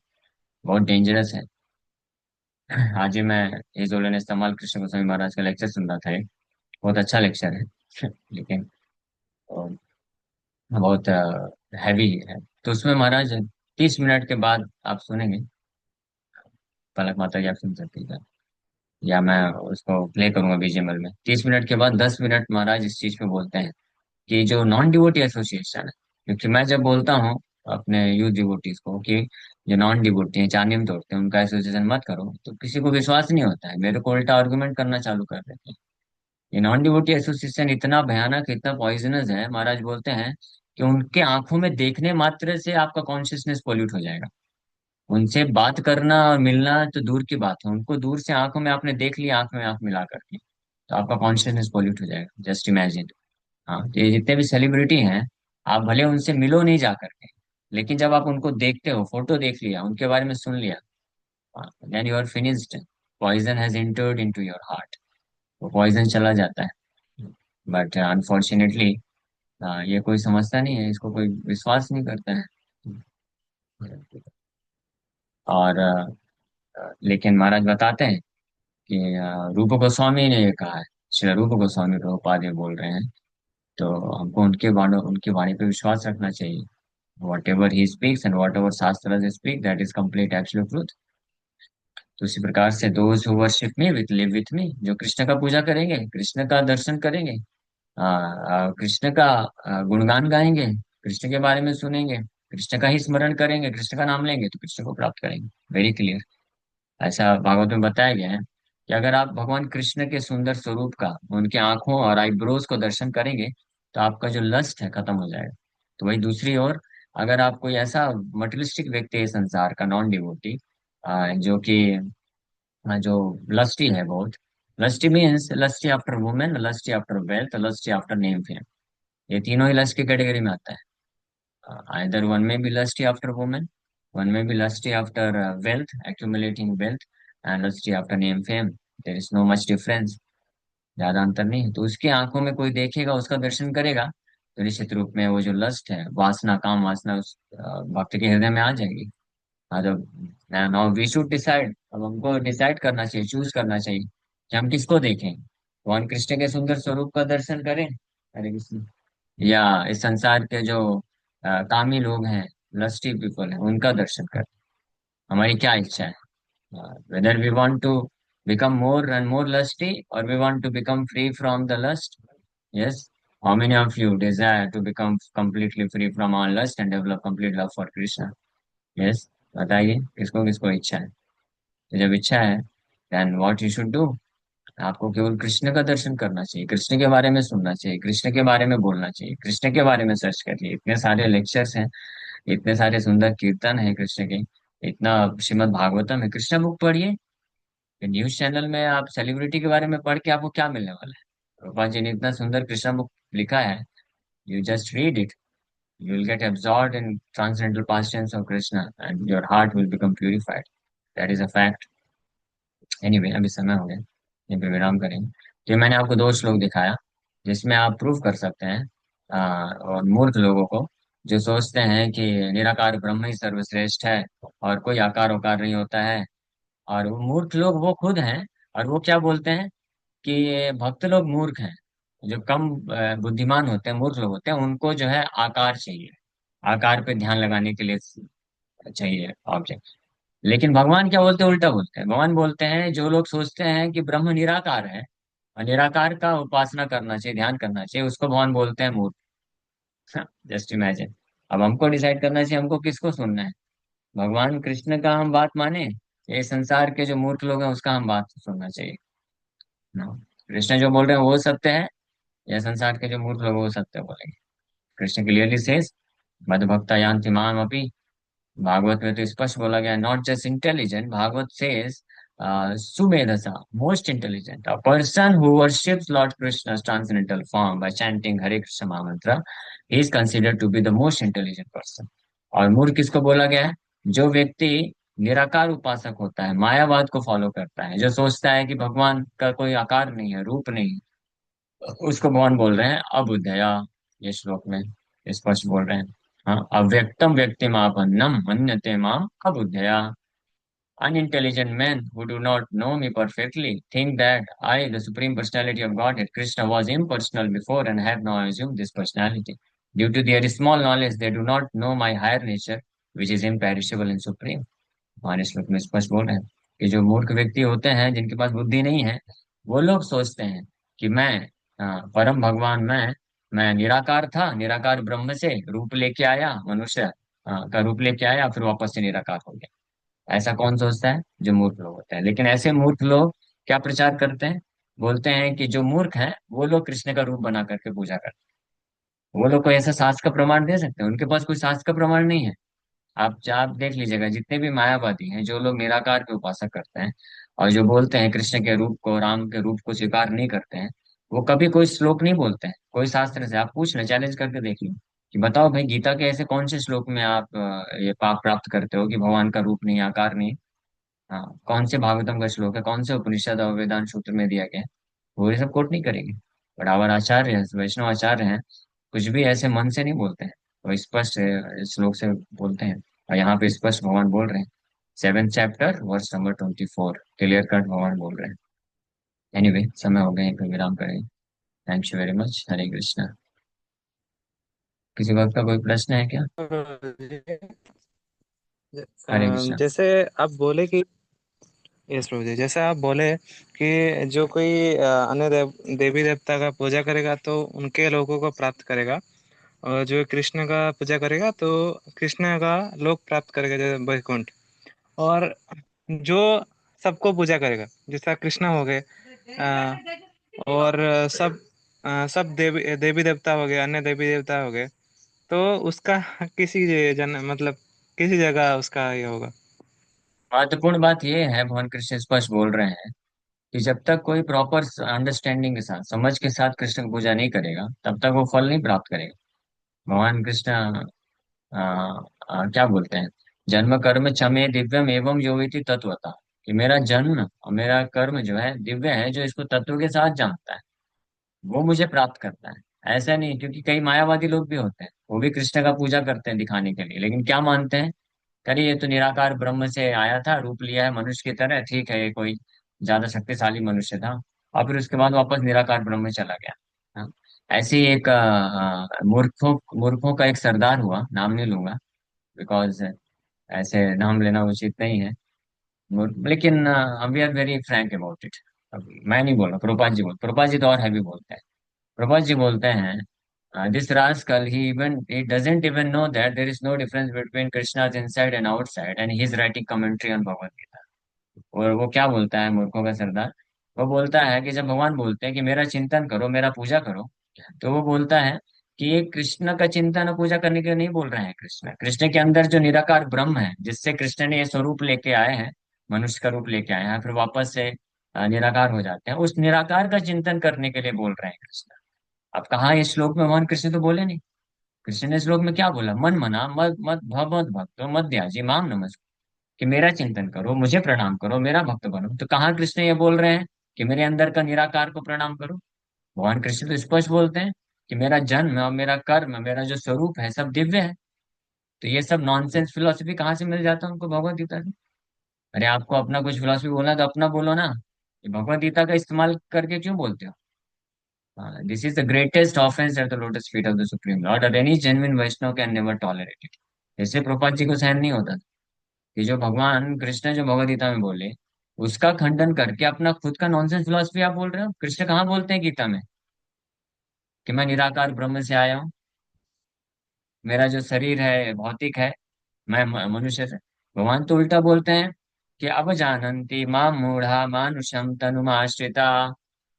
बहुत डेंजरस है। आज ही मैं हिजोलन इस्तेमाल कृष्ण गोस्वामी महाराज का लेक्चर सुन रहा था एक। बहुत अच्छा लेक्चर है लेकिन बहुत हैवी है। तो उसमें महाराज 30 मिनट के बाद आप सुनेंगे, पलक माता की आप सुन सकती है, या मैं उसको प्ले करूंगा बीजीएमएल में। 30 मिनट के बाद 10 मिनट महाराज इस चीज पे बोलते हैं कि जो नॉन डिवोटी एसोसिएशन है, क्योंकि मैं जब बोलता हूँ अपने यूथ डिवोटीज को कि जो नॉन डिवोटी हैं, चार नियम तोड़ते हैं, उनका एसोसिएशन मत करो, तो किसी को विश्वास नहीं होता है, मेरे को उल्टा आर्गुमेंट करना चालू कर देते हैं। ये नॉन डिवोटी एसोसिएशन इतना भयानक, इतना पॉइजनस है, महाराज बोलते हैं कि उनके आंखों में देखने मात्र से आपका कॉन्शियसनेस पोल्यूट हो जाएगा। उनसे बात करना और मिलना तो दूर की बात है, उनको दूर से आंखों में आपने देख लिया, आंख में आंख मिला करके, तो आपका कॉन्शियसनेस पोल्यूट हो जाएगा। Just imagine. हाँ, तो ये जितने भी सेलिब्रिटी हैं, आप भले उनसे मिलो नहीं जा करके, लेकिन जब आप उनको देखते हो, फोटो देख लिया, उनके बारे में सुन लिया, then you are finished. Poison has entered into your heart. वो पॉइजन चला जाता है। बट अनफॉर्चुनेटली ये कोई समझता नहीं है, इसको कोई विश्वास नहीं करता है। और लेकिन महाराज बताते हैं कि रूप गोस्वामी ने ये कहा है, श्री रूप गोस्वामी प्रभुपाद ये बोल रहे हैं। तो हमको उनकी वाणी पे विश्वास रखना चाहिए। Whatever he speaks and whatever shastra speak, that is complete absolute truth. तो उसी प्रकार से those who worship me with live with me, जो कृष्ण का पूजा करेंगे, कृष्ण का दर्शन करेंगे, कृष्ण का गुणगान गाएंगे, कृष्ण के बारे में सुनेंगे, कृष्ण का ही स्मरण करेंगे, कृष्ण का नाम लेंगे, तो कृष्ण को प्राप्त करेंगे। Very clear. ऐसा भागवत में बताया गया है कि अगर आप भगवान कृष्ण के सुंदर स्वरूप का, उनके आंखों और आईब्रोज को दर्शन करेंगे, तो आपका जो लस्ट है खत्म हो जाएगा। तो वही दूसरी ओर, अगर आप कोई ऐसा मटेरियलिस्टिक व्यक्ति है संसार का, नॉन डिवोटी, जो कि जो लस्टी है बहुत, lusty means lusty after women, lusty after wealth, lusty after name fame, ये तीनों ही लस्ट की कैटेगरी में आता है। Either one may be lusty after women, one may be lusty after wealth, accumulating wealth, and lusty after name fame. There is no much difference. ज्यादा अंतर नहीं है। तो उसकी आंखों में कोई देखेगा, उसका दर्शन करेगा, तो निश्चित रूप में वो जो लस्ट है, वासना, काम वासना उस भक्त के हृदय में आ जाएगी। हाँ, तो नाउ वी शुड डिसाइड, अब हमको डिसाइड करना चाहिए, चूज करना चाहिए कि हम किसको देखें। भगवान कृष्ण के सुंदर स्वरूप का दर्शन करें, हरे कृष्ण, या इस संसार के जो कामी लोग हैं, लस्टी पीपल हैं, उनका दर्शन करें। हमारी क्या इच्छा है, whether we want to become more and more lusty, और we want to become free from the lust. Yes, how many of you desire to become completely free from all lust and develop complete love for Krishna? Yes, बताइए किसको किसको इच्छा है? तो जब इच्छा है, then what you should do? आपको केवल कृष्ण का दर्शन करना चाहिए, कृष्ण के बारे में सुनना चाहिए, कृष्ण के बारे में बोलना चाहिए, कृष्ण के बारे में सर्च करिए। इतने सारे लेक्चर्स हैं, इतने सारे सुंदर कीर्तन है कृष्ण के, इतना श्रीमद् भागवतम है। कृष्ण बुक पढ़िए। न्यूज चैनल में आप सेलिब्रिटी के बारे में पढ़ के आपको क्या मिलने वाला है? रूपा जी ने इतना सुंदर कृष्ण बुक लिखा है, you just read it, you will get absorbed in transcendental past tense of Krishna and your heart will become purified. That is a fact. Anyway, अभी समय हो गया, यहीं पे विराम करेंगे। तो मैंने आपको दो श्लोक दिखाया जिसमें आप प्रूव कर सकते हैं और मूर्ख लोगों को, जो सोचते हैं कि निराकार ब्रह्म ही सर्वश्रेष्ठ है और कोई आकार उकार नहीं होता है। और वो मूर्ख लोग वो खुद हैं। और वो क्या बोलते हैं कि ये भक्त लोग मूर्ख हैं, जो कम बुद्धिमान होते हैं, मूर्ख लोग होते हैं, उनको जो है आकार चाहिए, आकार पे ध्यान लगाने के लिए चाहिए ऑब्जेक्ट। लेकिन भगवान क्या बोलते हैं? उल्टा बोलते हैं। भगवान बोलते हैं जो लोग सोचते हैं कि ब्रह्म निराकार है और निराकार का उपासना करना चाहिए, ध्यान करना चाहिए, उसको भगवान बोलते हैं मूर्ख। Just imagine. अब हमको डिसाइड करना चाहिए हमको किसको सुनना है, भगवान कृष्ण का हम बात माने, ये संसार के जो मूर्ख लोग हैं उसका हम बात सुनना चाहिए ना? कृष्ण जो बोल रहे हैं वो सत्य है, या संसार के जो मूर्ख लोग हैं वो सत्य बोलेंगे? कृष्ण क्लियरली सेज मद भक्ता यान्ति माम अपि। भागवत में तो स्पष्ट बोला गया, not just intelligent, Bhagavat says सुमेधसा, most intelligent, a person who worships lord Krishna transcendental form by chanting Hare Krishna mahamantra is considered to be the most intelligent person. और मूर्ख किसको बोला गया है? जो व्यक्ति निराकार उपासक होता है, मायावाद को फॉलो करता है, जो सोचता है कि भगवान का कोई आकार नहीं है, रूप नहीं है, उसको भगवान बोल रहे हैं अबुद्धया। ये श्लोक में स्पष्ट बोल रहे हैं। हाँ, अव्यक्तम व्यक्तिमापन्नम मन्यते माम अबुद्धया। Unintelligent men who do not know me perfectly think that I, the Supreme Personality of Godhead, Krishna, was impersonal before and have now assumed this personality. Due to their small knowledge, they do not know my higher nature, which is imperishable and supreme. हमारे श्लोक में स्पष्ट बोल रहे हैं कि जो मूर्ख व्यक्ति होते हैं, जिनके पास बुद्धि नहीं है, वो लोग सोचते हैं कि मैं परम भगवान, मैं निराकार था, निराकार ब्रह्म से रूप लेके आया, मनुष्य का रूप लेके आया, फिर वापस से निराकार हो गया। ऐसा कौन सोचता है? जो मूर्ख लोग होते हैं। लेकिन ऐसे मूर्ख लोग क्या प्रचार करते हैं? बोलते हैं कि जो मूर्ख हैं वो लोग कृष्ण का रूप बना करके पूजा करते हैं। वो लोग कोई ऐसा शास्त्र का प्रमाण दे सकते हैं? उनके पास कोई शास्त्र का प्रमाण नहीं है। आप देख लीजिएगा, जितने भी मायावादी हैं, जो लोग निराकार के उपासक करते हैं और जो बोलते हैं कृष्ण के रूप को, राम के रूप को स्वीकार नहीं करते हैं, वो कभी कोई श्लोक नहीं बोलते हैं कोई शास्त्र से। आप पूछ लें, चैलेंज करके देख लो कि बताओ भाई, गीता के ऐसे कौन से श्लोक में आप ये पाप प्राप्त करते हो कि भगवान का रूप नहीं, आकार नहीं? हाँ, कौन से भागवतम का श्लोक है, कौन से उपनिषद और वेदांत सूत्र में दिया गया है? वो ये सब कोट नहीं करेंगे। बट आवर आचार्य हैं, वैष्णव आचार्य हैं, कुछ भी ऐसे मन से नहीं बोलते हैं, वो स्पष्ट श्लोक से बोलते हैं। और यहाँ पे स्पष्ट भगवान बोल रहे हैं, 7th chapter verse number 24, clear cut भगवान बोल रहे हैं। एनीवे, समय हो गया, यहीं पे विराम करें। Thank you very much. Hare Krishna. किसी वक्त का कोई प्रश्न है क्या? हरे कृष्णा। जैसे आप बोले कि यस प्रभु जी, जैसे आप बोले कि जो कोई अन्य देवी देवता का पूजा करेगा तो उनके लोगों को प्राप्त करेगा, और जो कृष्ण का पूजा करेगा तो कृष्ण का लोक प्राप्त करेगा, जैसे वैकुंठ। और जो सबको पूजा करेगा, जैसा कृष्ण हो गए, अ, और सब देवी देवी देवता हो गए, अन्य देवी देवता हो गए, तो उसका किसी मतलब किसी जगह उसका ये होगा। महत्वपूर्ण बात ये है, भगवान कृष्ण स्पष्ट बोल रहे हैं कि जब तक कोई प्रॉपर अंडरस्टैंडिंग के साथ, समझ के साथ कृष्ण की पूजा नहीं करेगा, तब तक वो फल नहीं प्राप्त करेगा। भगवान कृष्ण क्या बोलते हैं? जन्म कर्म चमे दिव्यम एवं यो इति तत्वता। कि मेरा जन्म और मेरा कर्म जो है दिव्य है, जो इसको तत्व के साथ जानता है वो मुझे प्राप्त करता है। ऐसा नहीं, क्योंकि कई मायावादी लोग भी होते हैं, वो भी कृष्ण का पूजा करते हैं दिखाने के लिए, लेकिन क्या मानते हैं? अरे ये तो निराकार ब्रह्म से आया था, रूप लिया है मनुष्य की तरह, ठीक है, ये कोई ज्यादा शक्तिशाली मनुष्य था, और फिर उसके बाद वापस निराकार ब्रह्म में चला गया। हाँ? ऐसे ही एक मूर्खों मूर्खों का एक सरदार हुआ, नाम नहीं लूंगा बिकॉज ऐसे नाम लेना उचित नहीं है। लेकिन we are very frank about it. मैं नहीं बोल रहा, प्रभुपाद जी तो और हैवी बोलते हैं। प्रभुपाद जी बोलते हैं This rascal, he doesn't even know that there is no difference between Krishna's inside and outside, and he's writing commentary on Bhagavad Gita. और वो क्या बोलता है, मूर्खों का सरदार? वो बोलता है कि जब भगवान बोलते हैं कि मेरा चिंतन करो, मेरा पूजा करो, तो वो बोलता है कि ये कृष्ण का चिंतन और पूजा करने के लिए नहीं बोल रहे हैं। कृष्ण कृष्ण के अंदर जो निराकार ब्रह्म है, जिससे कृष्ण ने ये स्वरूप लेके आए हैं, मनुष्य का रूप लेके आए हैं, फिर वापस से निराकार हो जाते हैं, उस निराकार का चिंतन करने के लिए बोल रहे हैं कृष्ण। अब कहाँ इस श्लोक में भगवान कृष्ण तो बोले नहीं। कृष्ण ने श्लोक में क्या बोला? मन मना मत मत भगवत भक्तो मत त्याजी माम नमस्ते, कि मेरा चिंतन करो, मुझे प्रणाम करो, मेरा भक्त बनो। तो कहाँ कृष्ण ये बोल रहे हैं कि मेरे अंदर का निराकार को प्रणाम करो? भगवान कृष्ण तो स्पष्ट बोलते हैं कि मेरा जन्म और मेरा कर्म, मेरा जो स्वरूप है, सब दिव्य है। तो ये सब नॉनसेंस फिलोसफी कहाँ से मिल जाता है उनको भगवत गीता से? अरे आपको अपना कुछ फिलोसफी बोलना है तो अपना बोलो ना, ये भगवत गीता का इस्तेमाल करके क्यों बोलते हो? This is the greatest offence at the lotus feet of the supreme lord, और any genuine Vaishnava can never tolerate it. इससे प्रभुपाद जी को सहन नहीं होता कि जो भगवान कृष्ण जो भगवद गीता में बोले, उसका खंडन करके अपना खुद का नॉनसेंस फिलोसफी आप बोल रहे हो। कृष्ण कहाँ बोलते हैं गीता में कि मैं निराकार ब्रह्म से आया हूँ, मेरा जो शरीर है भौतिक है, मैं मनुष्य से? भगवान तो उल्टा बोलते हैं कि अब जानन्ति माम मूढ़ा मानुषम तनुमाश्रिता।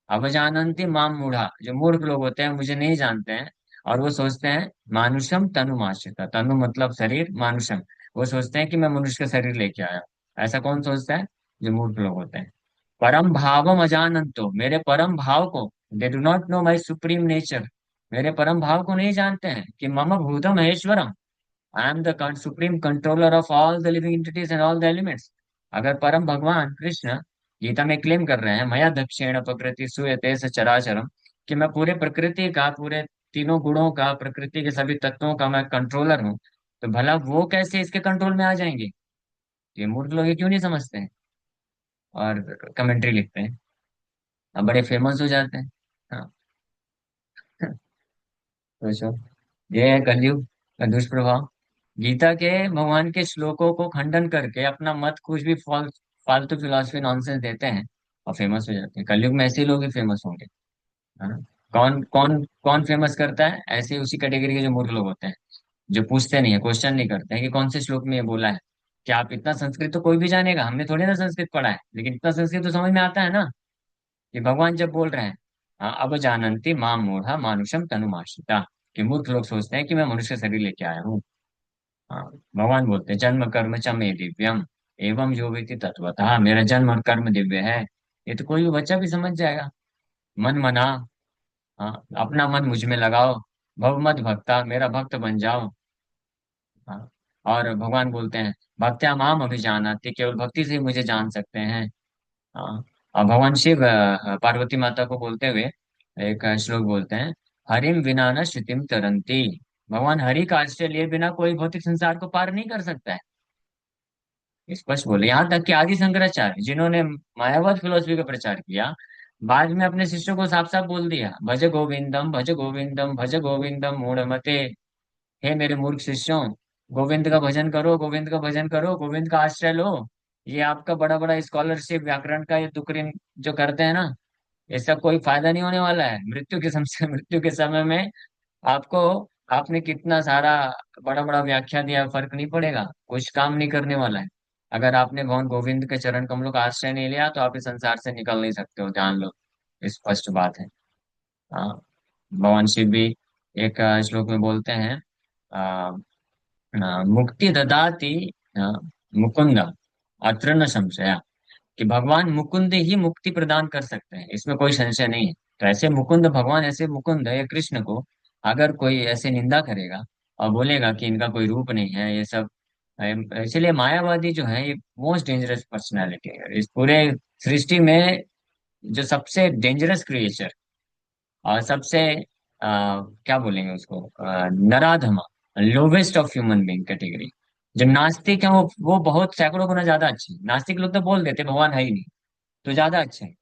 अब जानन्ति माम मूढ़ा, जो मूर्ख लोग होते हैं मुझे नहीं जानते हैं, और वो सोचते हैं मानुषम तनुमाश्रिता, तनु मतलब शरीर, मानुषम वो सोचते हैं कि मैं मनुष्य का शरीर लेके आया हूं। ऐसा कौन सोचता है? जो मूर्ख लोग होते हैं। परम भावम अजानंतो, मेरे परम भाव को, they do not know my supreme nature, मेरे परम भाव को नहीं जानते हैं कि मम भूतम महेश्वरम, I am the supreme controller of all the living entities and all the elements. अगर परम भगवान कृष्ण गीता में क्लेम कर रहे हैं मया दक्षिण प्रकृति सूयते स चराचरम, कि मैं पूरे प्रकृति का, पूरे तीनों गुणों का, प्रकृति के सभी तत्वों का मैं कंट्रोलर हूँ, तो भला वो कैसे इसके कंट्रोल में आ जाएंगे? ये मूर्ख लोग ये क्यों नहीं समझते हैं और कमेंट्री लिखते हैं, अब बड़े फेमस हो जाते हैं। हाँ। सोचो, ये है कलयुग का दुष्प्रभाव। गीता के भगवान के श्लोकों को खंडन करके अपना मत कुछ भी फालतू फिलोसफी नॉनसेंस देते हैं और फेमस हो जाते हैं। कलयुग में ऐसे ही लोग ही फेमस होंगे, है ना? कौन कौन कौन फेमस करता है? ऐसे उसी कैटेगरी के जो मूर्ख लोग होते हैं, जो पूछते नहीं है, क्वेश्चन नहीं करते हैं कि कौन से श्लोक में ये बोला है। क्या आप इतना संस्कृत तो कोई भी जानेगा, हमने थोड़ी ना संस्कृत पढ़ा है, लेकिन इतना संस्कृत तो समझ में आता है ना कि भगवान जब बोल रहे हैं, हाँ, अब जानन्ति माम मूढ़ा मानुषम तनुमाश्रिता, कि मूर्ख लोग सोचते हैं कि मैं मनुष्य शरीर लेके आया हूँ। हाँ, भगवान बोलते हैं जन्म कर्म च मे दिव्यम एवं जो व्यक्ति तत्वतः, मेरा जन्म और कर्म दिव्य है, ये तो कोई भी बच्चा भी समझ जाएगा। मन मना, हाँ, अपना मन मुझ में लगाओ, भव मत भक्ता, मेरा भक्त बन जाओ। हाँ, और भगवान बोलते हैं भक्त्या माम अभिजानाति, केवल भक्ति से ही मुझे जान सकते हैं। हाँ, और भगवान शिव पार्वती माता को बोलते हुए एक श्लोक बोलते हैं, हरिम विना न श्रुतिम तरंती, भगवान हरि का आश्रय लिए बिना कोई भौतिक संसार को पार नहीं कर सकता है। स्पष्ट बोले, यहाँ तक कि आदि शंकराचार्य जिन्होंने मायावाद फिलोसफी का प्रचार किया, बाद में अपने शिष्यों को साफ साफ बोल दिया, भज गोविंदम भज गोविंदम भज गोविंदम मूढ़मते, हे मेरे मूर्ख शिष्यों, गोविंद का भजन करो, गोविंद का भजन करो, गोविंद का आश्रय लो। ये आपका बड़ा बड़ा स्कॉलरशिप व्याकरण का ये तुकरीम जो करते हैं ना, इसका कोई फायदा नहीं होने वाला है। मृत्यु के समय में आपको, आपने कितना सारा बड़ा बड़ा व्याख्या दिया, फर्क नहीं पड़ेगा, कुछ काम नहीं करने वाला है। अगर आपने भगवान गोविंद के चरण कमलों का आश्रय नहीं लिया तो आप इस संसार से निकल नहीं सकते हो, ध्यान लो, स्पष्ट बात है। हाँ, भगवान शिव भी एक श्लोक में बोलते हैं, मुक्ति ददाति अ, मुकुंद अत्र न संशय, कि भगवान मुकुंद ही मुक्ति प्रदान कर सकते हैं, इसमें कोई संशय नहीं है। तो ऐसे मुकुंद भगवान, ऐसे मुकुंद है कृष्ण को अगर कोई ऐसे निंदा करेगा और बोलेगा कि इनका कोई रूप नहीं है ये सब, इसलिए मायावादी जो है ये मोस्ट डेंजरस पर्सनैलिटी है इस पूरे सृष्टि में। जो सबसे डेंजरस क्रिएचर और सबसे क्या बोलेंगे उसको, नराधमा, lowest of human being category, जो नास्तिक है, वो बहुत सैकड़ों गुना ज्यादा अच्छे हैं। नास्तिक लोग तो बोल देते भगवान है ही नहीं, तो ज्यादा अच्छे हैं।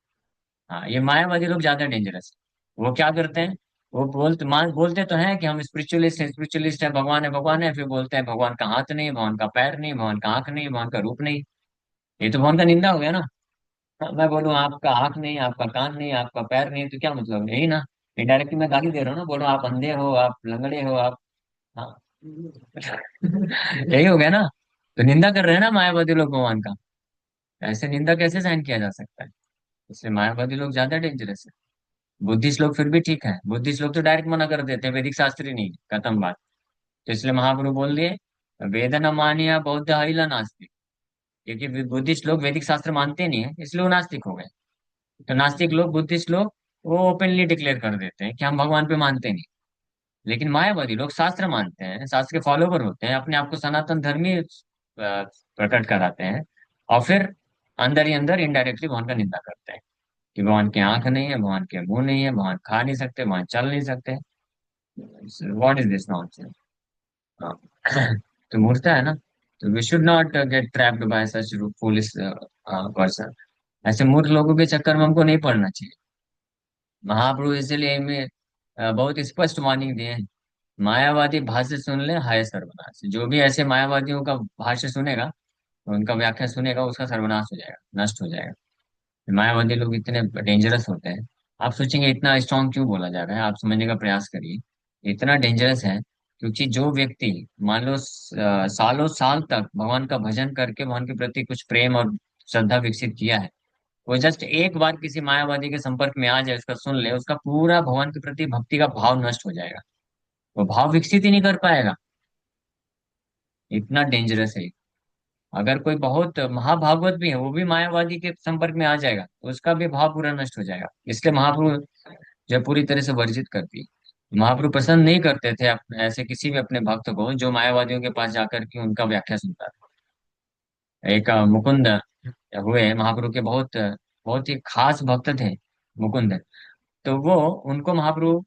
हाँ, ये मायावादी लोग ज्यादा डेंजरस है। वो क्या करते हैं? वो बोलते तो हैं कि हम स्पिरिचुअलिस्ट है, भगवान है, फिर बोलते हैं भगवान का हाथ नहीं, भगवान का पैर नहीं, भगवान का आंख नहीं, भगवान का रूप नहीं। ये तो भगवान का निंदा हो गया ना। हाँ, मैं बोलूँ आपका आंख नहीं, आपका कान नहीं, आपका पैर नहीं, तो क्या मतलब, यही ना? इनडायरेक्टली मैं गाली दे रहा हूँ ना, बोल रहा हूँ आप अंधे हो, आप लंगड़े हो, आप। हाँ। यही हो गया ना। तो निंदा कर रहे हैं ना मायावादी लोग भगवान का। ऐसे निंदा कैसे सहन किया जा सकता है? इसलिए मायावादी लोग ज्यादा डेंजरस है। बुद्धिस्ट लोग फिर भी ठीक है, बुद्धिस्ट लोग तो डायरेक्ट मना कर देते हैं, वैदिक शास्त्र ही नहीं, खत्म बात। तो इसलिए महाप्रभु बोल दिए, वेद न मानिया बौद्ध हिला नास्तिक। क्योंकि बुद्धिस्ट लोग वैदिक शास्त्र मानते नहीं है, इसलिए वो नास्तिक हो गए। तो नास्तिक लोग, बुद्धिस्ट लोग, वो ओपनली डिक्लेयर कर देते हैं कि हम भगवान पे मानते नहीं। लेकिन मायावादी लोग शास्त्र मानते हैं, शास्त्र के फॉलोवर होते हैं, अपने आप को सनातन धर्मी प्रकट कराते हैं, और फिर अंदर ही अंदर इनडायरेक्टली भगवान का निंदा करते हैं कि भगवान की आंख नहीं है, भगवान के मुंह नहीं है, भगवान खा नहीं सकते, भगवान चल नहीं सकते। What is this nonsense? तो मूर्खता है ना। तो we should not get trapped by such foolish person. ऐसे मूर्ख लोगों के चक्कर में हमको नहीं पड़ना चाहिए। महाप्रभु इसलिए हमें बहुत स्पष्ट वार्निंग दिए हैं। मायावादी भाष्य सुन ले, हाय सर्वनाश। जो भी ऐसे मायावादियों का भाष्य सुनेगा, उनका व्याख्या सुनेगा, उसका सर्वनाश हो जाएगा, नष्ट हो जाएगा। मायावादी लोग इतने डेंजरस होते हैं। आप सोचेंगे इतना स्ट्रांग क्यों बोला जा रहा है, आप समझने का प्रयास करिए। इतना डेंजरस है क्योंकि जो व्यक्ति, मान लो सालों साल तक भगवान का भजन करके भगवान के प्रति कुछ प्रेम और श्रद्धा विकसित किया है, वो जस्ट एक बार किसी मायावादी के संपर्क में आ जाए, उसका सुन ले, उसका पूरा भगवान के प्रति भक्ति का भाव नष्ट हो जाएगा। वो भाव विकसित ही नहीं कर पाएगा। इतना डेंजरस है। अगर कोई बहुत महाभागवत भी है, वो भी मायावादी के संपर्क में आ जाएगा, तो उसका भी भाव पूरा नष्ट हो जाएगा। इसलिए महाप्रभु जो पूरी तरह से वर्जित करती है। महाप्रभु पसंद नहीं करते थे ऐसे किसी भी अपने भक्त को जो मायावादियों के पास जाकर के उनका व्याख्या सुनता था। एक मुकुंद हुए महाप्रभु के बहुत बहुत ही खास भक्त थे, मुकुंद। तो वो, उनको महाप्रभु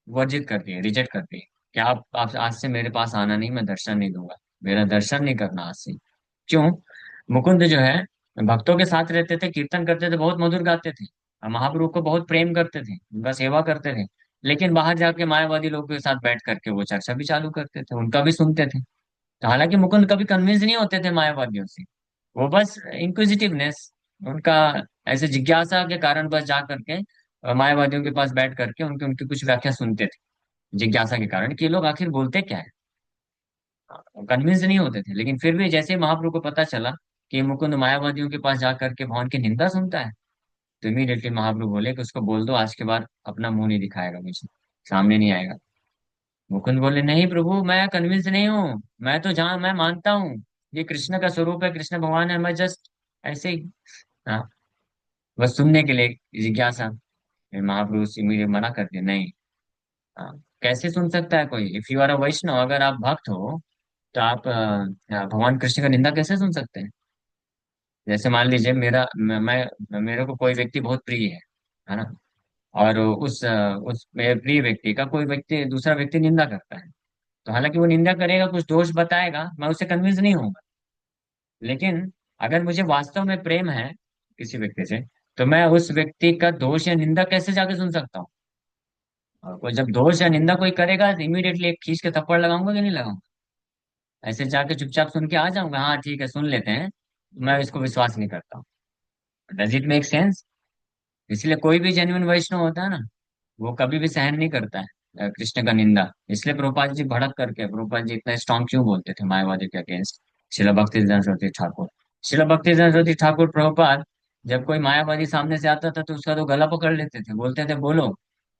वर्जित करती है, रिजेक्ट करती है कि आप आज से मेरे पास आना नहीं, मैं दर्शन नहीं दूंगा, मेरा दर्शन नहीं करना आज से। क्यों? मुकुंद जो है, भक्तों के साथ रहते थे, कीर्तन करते थे, बहुत मधुर गाते थे, और महाप्रभु को बहुत प्रेम करते थे, उनका सेवा करते थे। लेकिन बाहर जाके मायावादी लोगों के साथ बैठ करके वो चर्चा भी चालू करते थे, उनका भी सुनते थे। तो हालांकि मुकुंद कभी कन्विंस नहीं होते थे मायावादियों से। वो बस इंक्विजिटिवनेस, उनका ऐसे जिज्ञासा के कारण बस जा करके मायावादियों के पास बैठ करके उनकी उनकी कुछ व्याख्या सुनते थे, जिज्ञासा के कारण कि ये लोग आखिर बोलते क्या है। कन्विंस नहीं होते थे, लेकिन फिर भी जैसे ही महाप्रभु को पता चला कि मुकुंद मायावादियों के पास जाकर के भगवान की निंदा सुनता है, तो इमीडिएटली महाप्रभु बोले कि उसको बोल दो आज के बाद अपना मुंह नहीं दिखाएगा मुझे, सामने नहीं आएगा। मुकुंद बोले, नहीं प्रभु, मैं कन्विंस नहीं हूँ, मैं तो जहाँ मैं मानता हूँ ये कृष्ण का स्वरूप है, कृष्ण भगवान है, मैं जस्ट ऐसे ही, हाँ, बस सुनने के लिए जिज्ञासा। फिर महाप्रभु से इमीडिएट मना कर दिया, नहीं। हाँ, कैसे सुन सकता है कोई? इफ यू आर अ वैष्णव, अगर आप भक्त हो, तो आप भगवान कृष्ण का निंदा कैसे सुन सकते हैं? जैसे मान लीजिए मेरा मेरे को कोई व्यक्ति बहुत प्रिय है ना, और उस मेरे प्रिय व्यक्ति का कोई व्यक्ति, दूसरा व्यक्ति निंदा करता है। तो हालांकि वो निंदा करेगा, कुछ दोष बताएगा, मैं उससे कन्विंस नहीं होऊंगा। लेकिन अगर मुझे वास्तव में प्रेम है किसी व्यक्ति से, तो मैं उस व्यक्ति का दोष या निंदा कैसे जाके सुन सकता हूँ? और कोई जब दोष या निंदा कोई करेगा, तो इमीडिएटली एक खींच के थप्पड़ लगाऊंगा कि नहीं लगाऊंगा? ऐसे जाके चुपचाप सुन के आ जाऊंगा, हाँ ठीक है सुन लेते हैं, मैं इसको विश्वास नहीं करता हूँ। Does it make sense? इसलिए कोई भी जेन्युइन वैष्णव होता है ना, वो कभी भी सहन नहीं करता है कृष्ण का निंदा। इसलिए प्रभुपाद जी भड़क करके, प्रभुपाद जी इतना स्ट्रांग क्यों बोलते थे मायावादी के अगेंस्ट? शिला भक्ति सरस्वती ठाकुर, शिला भक्ति सरस्वती ठाकुर प्रभुपाद, जब कोई मायावादी सामने से आता था तो उसका तो गला पकड़ लेते थे, बोलते थे बोलो,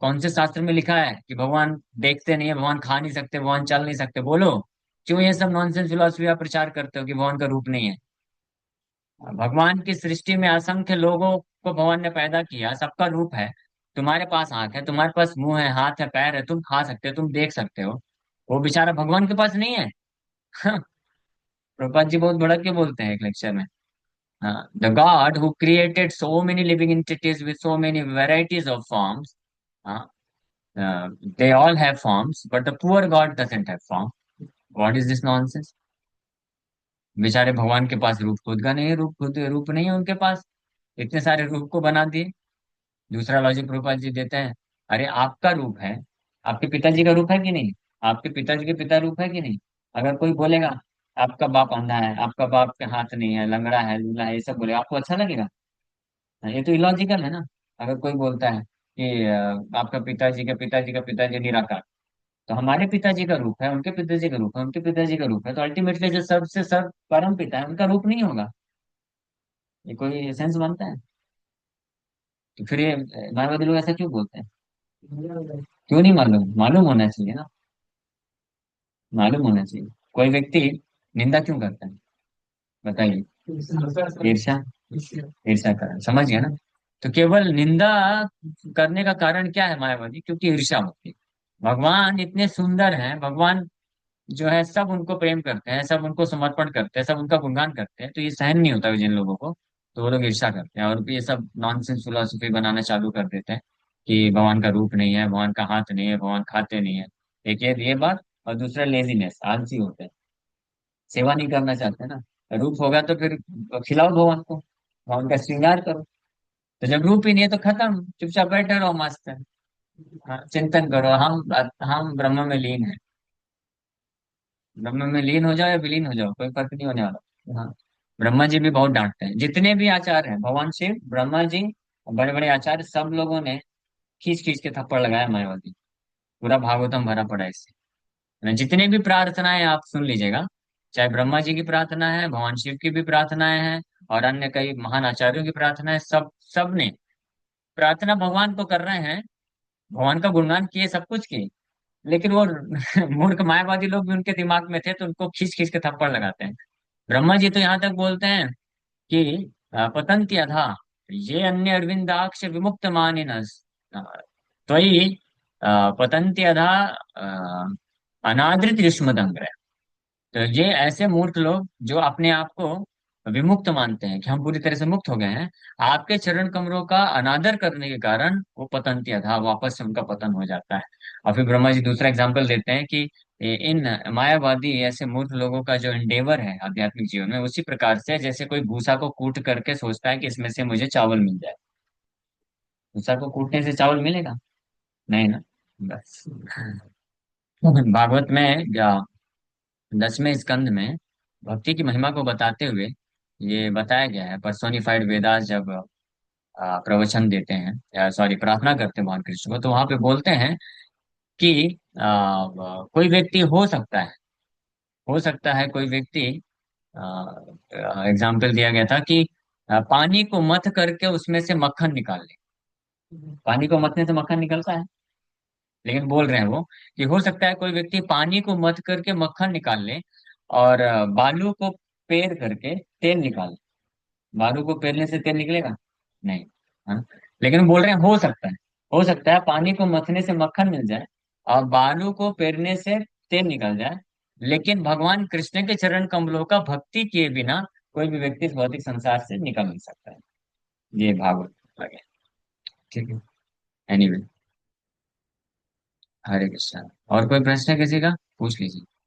कौन से शास्त्र में लिखा है कि भगवान देखते नहीं है, भगवान खा नहीं सकते, भगवान चल नहीं सकते, बोलो। क्यों ये सब नॉनसेंस फिलोसफी आप प्रचार करते हो कि भगवान का रूप नहीं है? भगवान की सृष्टि में असंख्य लोगों को भगवान ने पैदा किया, सबका रूप है। तुम्हारे पास आंख है, तुम्हारे पास मुंह है, हाथ है, पैर है, तुम खा सकते हो, तुम देख सकते हो। वो बेचारा भगवान के पास नहीं है। प्रभुपाद जी बहुत भड़क के बोलते हैं एक लेक्चर में, the God who created so many living entities with so many varieties of forms, they all have forms but the poor God doesn't have form. What is this nonsense? बेचारे भगवान के पास रूप खुद का नहीं है, रूप खुद रूप नहीं है उनके पास, इतने सारे रूप को बना दिए। दूसरा लॉजिक रूपाल जी देते हैं, अरे आपका रूप है, आपके पिताजी का रूप है कि नहीं? आपके पिताजी के पिता रूप है कि नहीं? अगर कोई बोलेगा आपका बाप अंधा है, आपका बाप के हाथ नहीं है, लंगड़ा है, लूला है, ये सब बोले, आपको अच्छा लगेगा? ये तो इलॉजिकल है ना। अगर कोई बोलता है कि आपका पिताजी का पिताजी निराकार, तो हमारे पिताजी का रूप है, उनके पिताजी का रूप है, उनके पिताजी का रूप है, तो अल्टीमेटली जो सबसे सर्व परम पिता है उनका रूप नहीं होगा। ये कोई सेंस बनता है? तो फिर ये मायावादी लोग ऐसा क्यों बोलते हैं? क्यों नहीं मालूम? मालूम होना चाहिए ना, मालूम होना चाहिए। कोई व्यक्ति निंदा क्यों करता है, बताइए? ईर्ष्या, ईर्ष्या कारण, समझ गया ना? तो केवल निंदा करने का कारण क्या है मायावादी? क्योंकि ईर्ष्या होती है। भगवान इतने सुंदर हैं, भगवान जो है सब उनको प्रेम करते हैं, सब उनको समर्पण करते हैं, सब उनका गुणगान करते हैं, तो ये सहन नहीं होता है जिन लोगों को, तो वो लोग ईर्ष्या करते हैं और ये सब नॉनसेंस फिलोसफी बनाना चालू कर देते हैं कि भगवान का रूप नहीं है, भगवान का हाथ नहीं है, भगवान खाते नहीं है। एक ये बात, और दूसरा लेजीनेस, आलसी होते हैं, सेवा नहीं करना चाहते ना। रूप होगा तो फिर खिलाओ भगवान को, भगवान का श्रृंगार करो। तो जब रूप ही नहीं है तो खत्म, चुपचाप बैठे रहो मस्त है। हाँ, चिंतन करो, हम ब्रह्म में लीन है। ब्रह्म में लीन हो जाओ या विलीन हो जाओ, कोई फर्क नहीं होने वाला। हाँ, ब्रह्मा जी भी बहुत डांटते हैं, जितने भी आचार्य हैं, भगवान शिव, ब्रह्मा जी, बड़े बड़े आचार्य, सब लोगों ने खींच खींच के थप्पड़ लगाया मायावती। पूरा भागवतम भरा पड़ा है इससे। जितने भी प्रार्थनाएं आप सुन लीजिएगा, चाहे ब्रह्मा जी की प्रार्थना है, भगवान शिव की भी प्रार्थनाएं हैं, और अन्य कई महान आचार्यों की प्रार्थना है, सब ने प्रार्थना भगवान को कर रहे हैं, भगवान का गुणगान किए, सब कुछ किए, लेकिन वो मूर्ख मायावादी लोग भी उनके दिमाग में थे, तो उनको खींच खींच के थप्पड़ लगाते हैं। ब्रह्मा जी तो यहाँ तक बोलते हैं कि पतंति अधा, ये अन्य अरविंदाक्ष विमुक्त मानिनस त्वयि पतंति अधा अनादृत युष्मदंग। तो ये ऐसे मूर्ख लोग जो अपने आप को विमुक्त मानते हैं कि हम पूरी तरह से मुक्त हो गए हैं, आपके चरण कमलों का अनादर करने के कारण वो पतंतिया था, वापस से उनका पतन हो जाता है। और फिर ब्रह्मा जी दूसरा एग्जाम्पल देते हैं कि इन मायावादी ऐसे मूर्ख लोगों का जो इंडेवर है आध्यात्मिक जीवन में, उसी प्रकार से जैसे कोई भूसा को कूट करके सोचता है कि इसमें से मुझे चावल मिल जाए। भूसा को कूटने से चावल मिलेगा? नहीं ना। बस भागवत में या 10वें स्कंद में भक्ति की महिमा को बताते हुए ये बताया गया है, पर्सोनिफाइड वेदास जब प्रवचन देते हैं, या सॉरी प्रार्थना करते हैं भगवान कृष्ण को, तो वहां पे बोलते हैं कि कोई व्यक्ति हो सकता है कोई व्यक्ति, एग्जाम्पल दिया गया था कि पानी को मथ करके उसमें से मक्खन निकाल ले। पानी को मथने से मक्खन निकलता है, लेकिन बोल रहे हैं वो कि हो सकता है कोई व्यक्ति पानी को मथ करके मक्खन निकाल ले, और बालू को पेर करके तेल निकाल ले। बालू को पेरने से तेल निकलेगा? नहीं। हाँ, लेकिन बोल रहे हैं हो सकता है पानी को मथने से मक्खन मिल जाए, और बालू को पेरने से तेल निकल जाए, लेकिन भगवान कृष्ण के चरण कमलों का भक्ति किए बिना कोई भी व्यक्ति इस भौतिक संसार से निकल नहीं सकता है। ये भागवत लगे। ठीक है। एनीवे, हरे कृष्णा। और कोई प्रश्न है किसी का? पूछ लीजिए।